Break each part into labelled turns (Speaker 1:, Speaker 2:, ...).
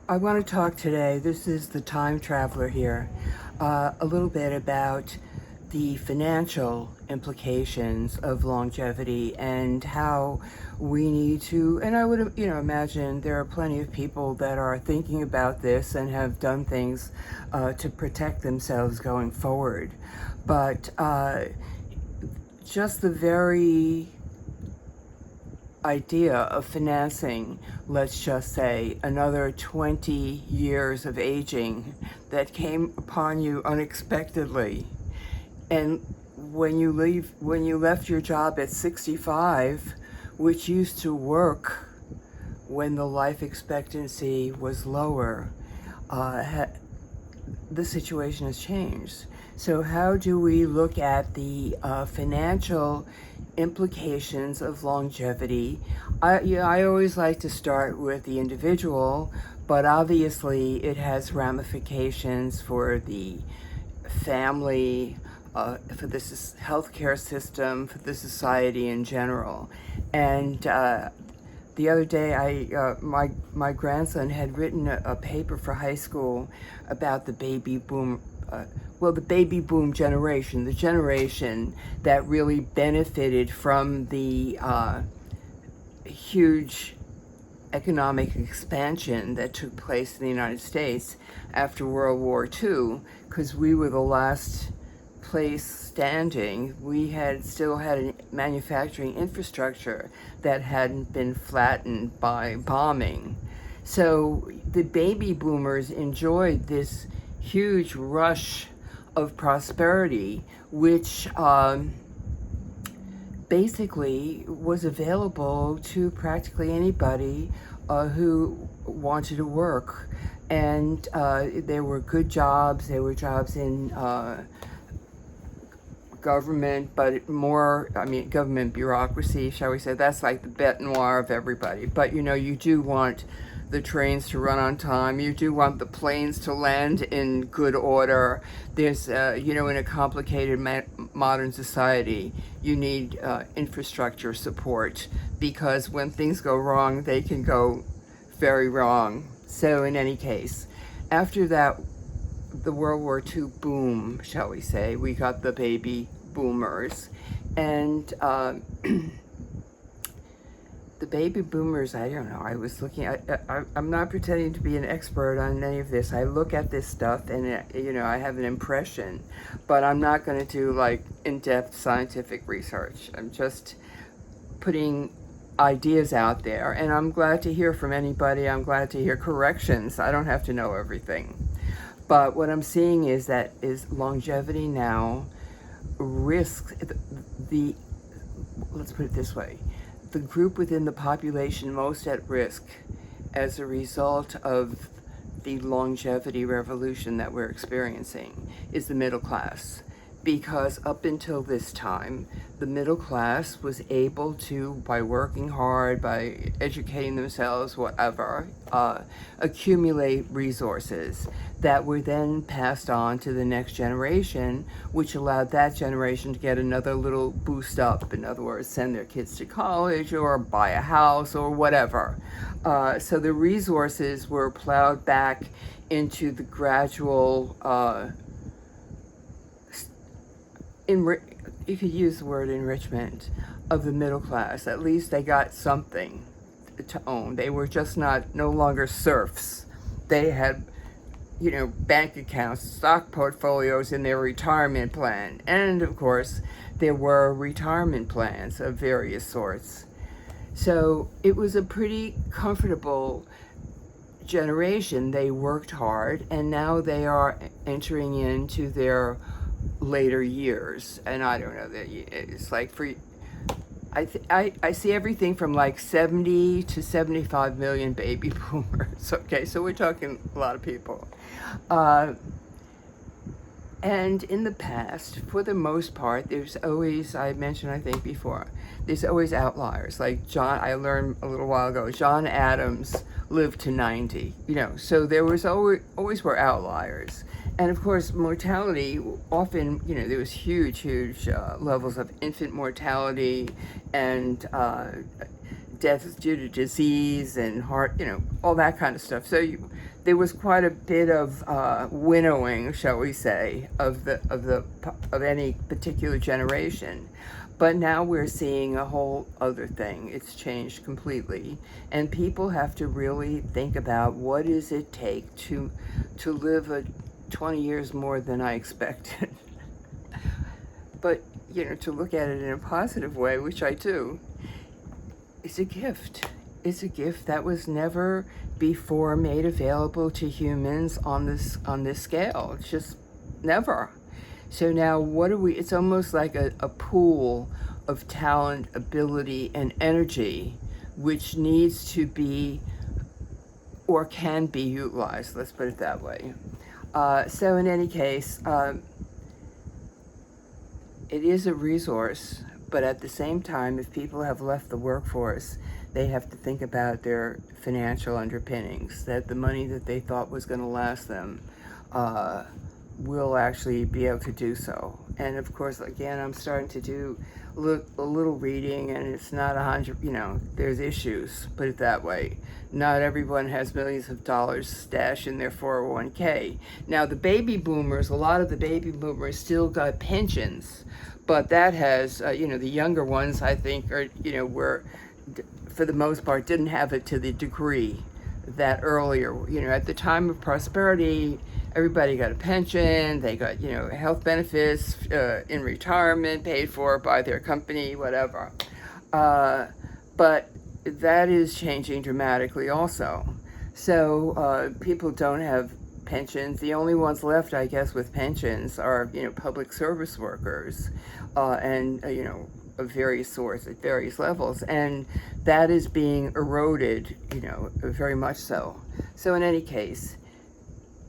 Speaker 1: I want to talk today, this is the time traveler here, a little bit about the financial implications of longevity and how we need to, and I would, imagine there are plenty of people that are thinking about this and have done things to protect themselves going forward. But just the very idea of financing, let's just say, another 20 years of aging that came upon you unexpectedly. And when you left your job at 65, which used to work when the life expectancy was lower, the situation has changed. So, how do we look at the financial implications of longevity? I always like to start with the individual, but obviously it has ramifications for the family, for the healthcare system, for the society in general. And the other day, my grandson had written a paper for high school about the baby boom. The baby boom generation, the generation that really benefited from the huge economic expansion that took place in the United States after World War II, because we were the last place standing. We still had a manufacturing infrastructure that hadn't been flattened by bombing. So the baby boomers enjoyed this huge rush of prosperity, which basically was available to practically anybody who wanted to work. And there were good jobs, there were jobs in government, but government bureaucracy, shall we say. That's like the bête noire of everybody. But you do want the trains to run on time. You do want the planes to land in good order. There's, in a complicated modern society, you need infrastructure support, because when things go wrong, they can go very wrong. So in any case, after that, the World War II boom, shall we say, we got the baby boomers. And the baby boomers, I don't know, I was looking, I'm not pretending to be an expert on any of this. I look at this stuff and, I have an impression, but I'm not going to do like in-depth scientific research. I'm just putting ideas out there, and I'm glad to hear from anybody. I'm glad to hear corrections. I don't have to know everything. But what I'm seeing is longevity now risks let's put it this way, the group within the population most at risk as a result of the longevity revolution that we're experiencing is the middle class. Because up until this time, the middle class was able to, by working hard, by educating themselves, whatever, accumulate resources that were then passed on to the next generation, which allowed that generation to get another little boost up. In other words, send their kids to college or buy a house or whatever. So the resources were plowed back into the gradual you could use the word enrichment of the middle class. At least they got something to own. They were just no longer serfs. They had, bank accounts, stock portfolios in their retirement plan. And of course, there were retirement plans of various sorts. So it was a pretty comfortable generation. They worked hard, and now they are entering into their later years. And I don't know, that it's like I see everything from like 70 to 75 million baby boomers. Okay, so we're talking a lot of people. And in the past, for the most part, there's always, I mentioned I think before, there's always outliers. Like I learned a little while ago, John Adams lived to 90, so there was always were outliers. And of course, mortality, often, there was huge levels of infant mortality and deaths due to disease and heart, all that kind of stuff. So there was quite a bit of winnowing, shall we say, of any particular generation. But now we're seeing a whole other thing. It's changed completely, and people have to really think about what does it take to live 20 years more than I expected. But to look at it in a positive way, which I do. It's a gift. It's a gift that was never before made available to humans on this scale. It's just never. So now it's almost like a pool of talent, ability, and energy, which needs to be or can be utilized. Let's put it that way. So in any case, it is a resource, but at the same time, if people have left the workforce, they have to think about their financial underpinnings, that the money that they thought was going to last them will actually be able to do so. And of course, again, I'm starting to do a little reading, and it's not 100, there's issues, put it that way. Not everyone has millions of dollars stashed in their 401k. Now, the baby boomers, a lot of the baby boomers still got pensions, but that has, the younger ones, I think, are, were, for the most part, didn't have it to the degree that earlier. At the time of prosperity, everybody got a pension, they got, health benefits in retirement, paid for by their company, whatever. But that is changing dramatically also. So people don't have pensions. The only ones left, I guess, with pensions are, public service workers and, of various sorts at various levels. And that is being eroded, very much so. So in any case,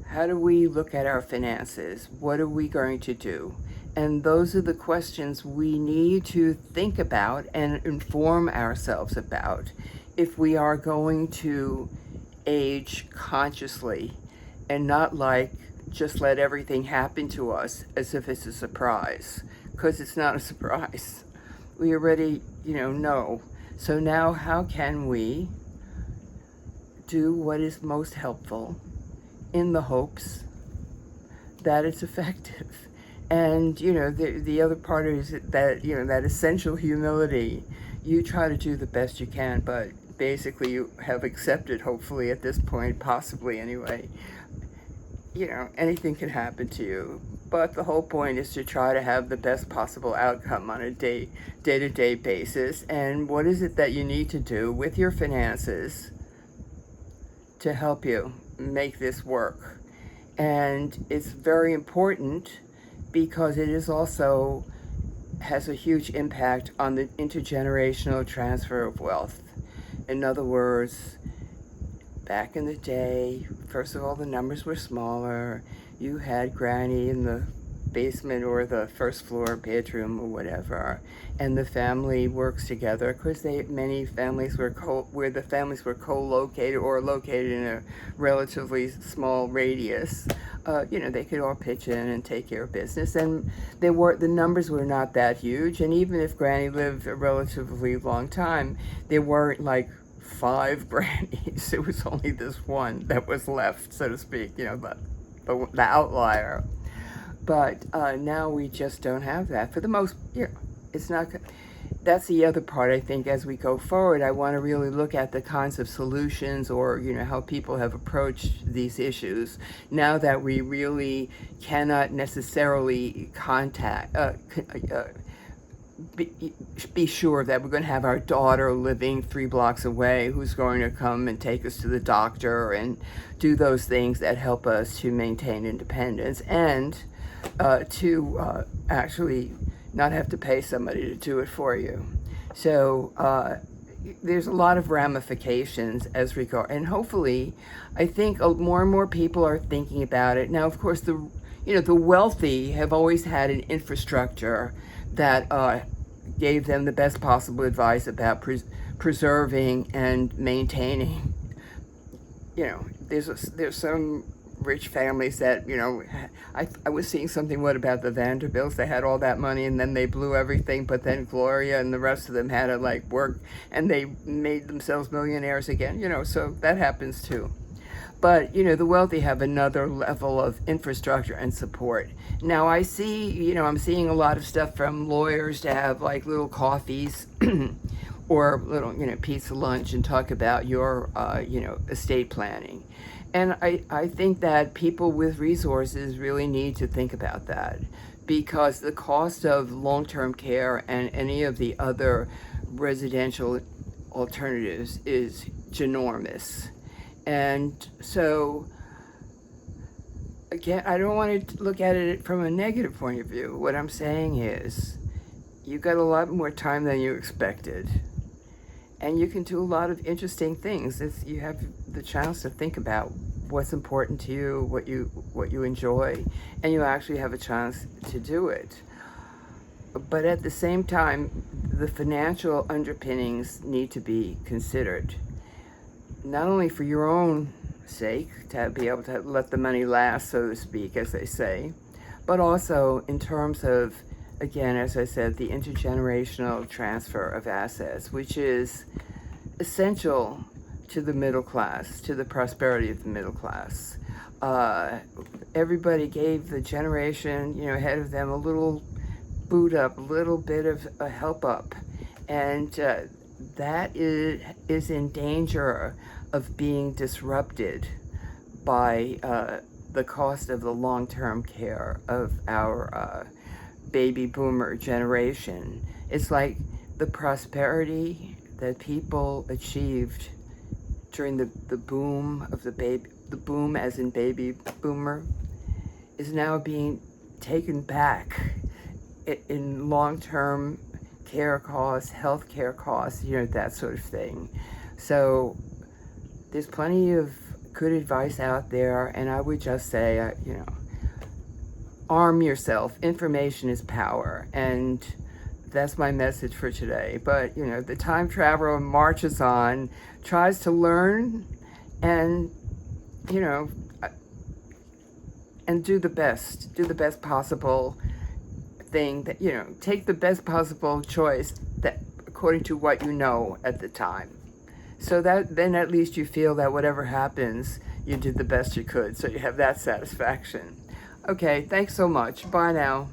Speaker 1: how do we look at our finances? What are we going to do? And those are the questions we need to think about and inform ourselves about if we are going to age consciously and not just let everything happen to us as if it's a surprise, because it's not a surprise. We already, know. So now how can we do what is most helpful in the hopes that it's effective? And, the other part is that, that essential humility. You try to do the best you can, but basically you have accepted, hopefully at this point, possibly anyway, anything can happen to you. But the whole point is to try to have the best possible outcome on a day-to-day basis. And what is it that you need to do with your finances to help you make this work? And it's very important because it is also has a huge impact on the intergenerational transfer of wealth. In other words, back in the day, first of all, the numbers were smaller. You had Granny in the basement or the first floor bedroom or whatever, and the family works together because many families were where the families were co-located or located in a relatively small radius. They could all pitch in and take care of business, and the numbers were not that huge. And even if Granny lived a relatively long time, there weren't like 5 grannies. It was only this one that was left, so to speak. The outlier. But now we just don't have that. For the most, it's not. That's the other part. I think as we go forward, I want to really look at the kinds of solutions, or how people have approached these issues. Now that we really cannot necessarily be sure that we're going to have our daughter living 3 blocks away who's going to come and take us to the doctor and do those things that help us to maintain independence and to actually not have to pay somebody to do it for you. So there's a lot of ramifications as regard, and hopefully I think more and more people are thinking about it. Now, of course, the wealthy have always had an infrastructure that gave them the best possible advice about preserving and maintaining. There's some rich families that, I was seeing something, what about the Vanderbilts? They had all that money and then they blew everything, but then Gloria and the rest of them had to like work and they made themselves millionaires again, so that happens too. But, the wealthy have another level of infrastructure and support. Now I see, I'm seeing a lot of stuff from lawyers to have like little coffees or little, pizza lunch and talk about your, estate planning. And I think that people with resources really need to think about that, because the cost of long-term care and any of the other residential alternatives is ginormous. And so, again, I don't want to look at it from a negative point of view. What I'm saying is, you got a lot more time than you expected. And you can do a lot of interesting things. You have the chance to think about what's important to you, what you enjoy, and you actually have a chance to do it. But at the same time, the financial underpinnings need to be considered, not only for your own sake, to be able to let the money last, so to speak, as they say, but also in terms of, again, as I said, the intergenerational transfer of assets, which is essential to the middle class, to the prosperity of the middle class. Everybody gave the generation, ahead of them a little boot up, a little bit of a help up. And that is in danger of being disrupted by the cost of the long-term care of our baby boomer generation. It's like the prosperity that people achieved during the boom of the boom as in baby boomer is now being taken back in long-term care costs, health care costs, that sort of thing. So there's plenty of good advice out there, and I would just say, arm yourself. Information is power, and that's my message for today. But, the time traveler marches on, tries to learn, and, and do the best possible thing that, take the best possible choice that according to what you know at the time. So that then at least you feel that whatever happens, you did the best you could. So you have that satisfaction. Okay, thanks so much. Bye now.